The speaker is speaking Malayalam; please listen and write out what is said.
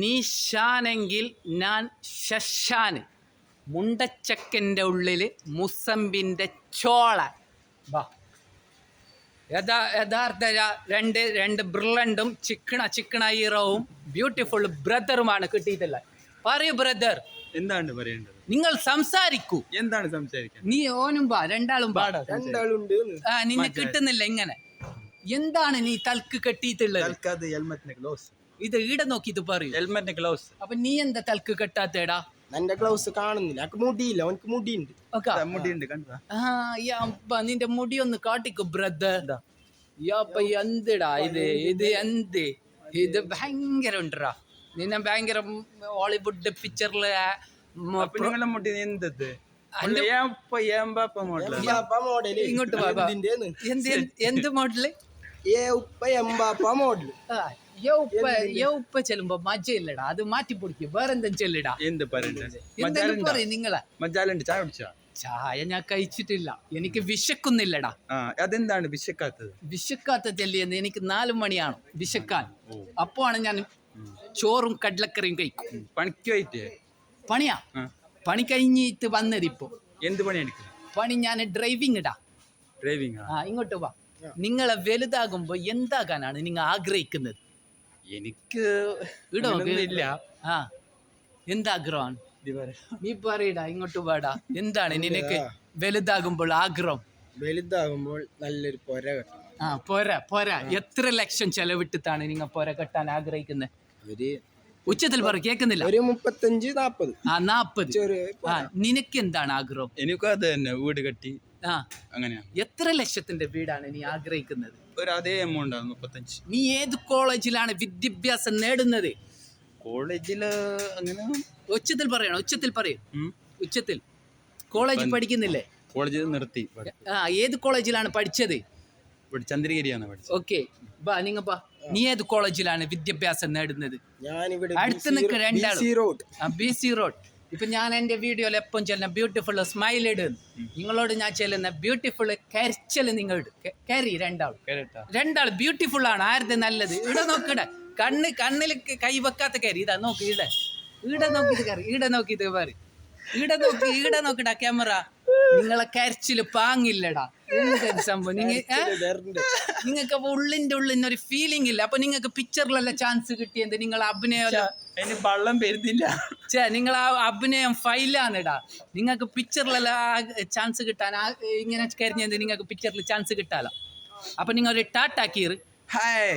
നീ ഷാനെങ്കിൽ ഞാൻ ശശാന്. മുണ്ടച്ചക്കൻ്റെ ഉള്ളിൽ മുസമ്പിൻ്റെ ചോള. വാ, യഥാർത്ഥ രണ്ട് ബ്രില്ലൻറ്റും ചിക്കണ ഹീറോവും ബ്യൂട്ടിഫുൾ ബ്രദറുമാണ് കിട്ടിയിട്ടില്ല. പറയൂ ബ്രദർ, എന്താണ് പറയേണ്ടത്? നിങ്ങൾ സംസാരിക്കൂ. എന്താണ് സംസാരിക്കാൻ? നീ ഓനും പാ, രണ്ടാളും പാ. രണ്ടാളുണ്ട്. നിന്നെ കിട്ടുന്നില്ല. ഇങ്ങനെ എന്താണ് നീ തലക്ക് കെട്ടിയിട്ടുള്ളത്? ഇത് ഈട നോക്കി ഇത് പറയൂ. Helmet gloves. അപ്പൊ നീ എന്താ തലക്ക് കെട്ടാത്തേടാ? എന്റെ ഗ്ലൗസ് കാണുന്നില്ല, എനിക്ക് മുടിയില്ല, അവനക്ക് മുടിയുണ്ട്. മുടിയുണ്ട് കണ്ടാ? നിന്റെ മുടി ഒന്ന് കാട്ടിക്കോ ബ്രദർ. എന്തിടാ ഇത് എന്ത് ഇത് ഭയങ്കര ഉണ്ടറാ. നിന്നെ ഭയങ്കര ഹോളിവുഡ് പിക്ചറില് നിങ്ങളെ മുടി എന്തത്? ഇങ്ങോട്ട് എന്ത് മോഡല്? മോഡല് ഉപ്പ ചെല്ലുമ്പോ മജയില്ലടാ, അത് മാറ്റി പൊടിക്കും. വേറെന്തെങ്കിലും ചെല്ലിടാ. എന്ത് പറയണ്ടേ? പറയും നിങ്ങളെ. ചായ കുടിച്ചാ? ചായ ഞാൻ കഴിച്ചിട്ടില്ല, എനിക്ക് വിശക്കുന്നില്ലടാ. അതെന്താണ് വിശക്കാത്തത്? വിശക്കാത്ത ചെല്ലിയെന്ന് എനിക്ക് 4 മണിയാണ് വിശക്കാൻ. അപ്പോഴാണ് ഞാൻ ചോറും കടലക്കറിയും കഴിക്കും. പണിക്ക് പോയിട്ട്? പണിയാ, പണി കഴിഞ്ഞിട്ട് വന്നതിപ്പോ. എന്ത് പണി എടുക്കും? പണി ഞാൻ ഡ്രൈവിംഗ് ഇടാ. ഡ്രൈവിംഗ്? ഇങ്ങോട്ട് വാ. നിങ്ങളെ വലുതാകുമ്പോ എന്താകാനാണ് നിങ്ങൾ ആഗ്രഹിക്കുന്നത്? എനിക്ക് ഇല്ല. എന്താഗ്രഹമാണ്? നീ പറയടാ, ഇങ്ങോട്ട് പാടാ. എന്താണ് നിനക്ക് വലുതാകുമ്പോൾ ആഗ്രഹം? വലുതാകുമ്പോൾ നല്ലൊരു പൊര കെട്ടണം. പൊര എത്ര ലക്ഷം ചെലവിട്ടിട്ടാണ് നിങ്ങൾ പൊര കെട്ടാൻ ആഗ്രഹിക്കുന്നത്? ഉച്ചത്തിൽ പറ, കേൾക്കുന്നില്ല. ഒരു 35-40. 40. നിനക്ക് എന്താണ് ആഗ്രഹം? എനിക്കും അത് തന്നെ, വീട് കെട്ടി. അങ്ങനെയാ. എത്ര ലക്ഷത്തിന്റെ വീടാണ് നീ ആഗ്രഹിക്കുന്നത്? ഒരു അതേ എമൗണ്ട് ആണ്, 35. നീ ഏത് കോളേജിലാണ് വിദ്യാഭ്യാസം നേടുന്നത്? കോളേജില് അങ്ങനെ ഉച്ചത്തിൽ പറയണം, ഉച്ചത്തിൽ പറയും. ഉച്ചത്തിൽ കോളേജിൽ പഠിക്കുന്നില്ലേ? കോളേജിൽ നിർത്തി. ഏത് കോളേജിലാണ് പഠിച്ചത്? ചന്ദ്രഗിരിയാണ് പഠിച്ചത്. ഓക്കെ, നിങ്ങ നീ ഏത് കോളേജിലാണ് വിദ്യാഭ്യാസം നേടുന്നത്? അടുത്ത് നിൽക്ക് രണ്ടാളും. BC road. ഇപ്പൊ ഞാൻ എന്റെ വീഡിയോയിൽ എപ്പം ചെല്ലുന്ന ബ്യൂട്ടിഫുൾ സ്മൈൽ ഇടുന്നു. നിങ്ങളോട് ഞാൻ ചെല്ലുന്ന ബ്യൂട്ടിഫുൾ കരിച്ചല് നിങ്ങൾ കയറി. രണ്ടാൾ ബ്യൂട്ടിഫുൾ ആണ്. ആരുടെ നല്ലത്? ഇവിടെ നോക്കിട, കണ്ണിൽ കൈ വെക്കാത്ത കയറി. ഇതാ നോക്കി, ഈടെ നോക്കിട്ട് കയറി. ഈടെ നോക്കിട്ട് പറ, ഈടെ നോക്കിടാ ക്യാമറ. നിങ്ങളെ കരിച്ചില് പാങ്ങില്ലടാ. എന്തൊരു സംഭവം. നിങ്ങൾക്ക് അപ്പൊ ഉള്ളിന്റെ ഒരു ഫീലിംഗ് ഇല്ല. അപ്പൊ നിങ്ങൾക്ക് പിക്ചറിലെല്ലാം ചാൻസ് കിട്ടിയത് നിങ്ങൾ അഭിനയം വള്ളം വരുന്നില്ല. നിങ്ങൾ ആ അഭിനയം ഫൈലാന്നിടാ. നിങ്ങൾക്ക് പിക്ചറിലെല്ലാം ചാൻസ് കിട്ടാൻ ഇങ്ങനെ കരിഞ്ഞത് നിങ്ങൾക്ക് പിക്ചറിൽ ചാൻസ് കിട്ടാലോ. അപ്പൊ നിങ്ങൾ ഒരു ടാറ്റാക്കീർ. ഹായ്.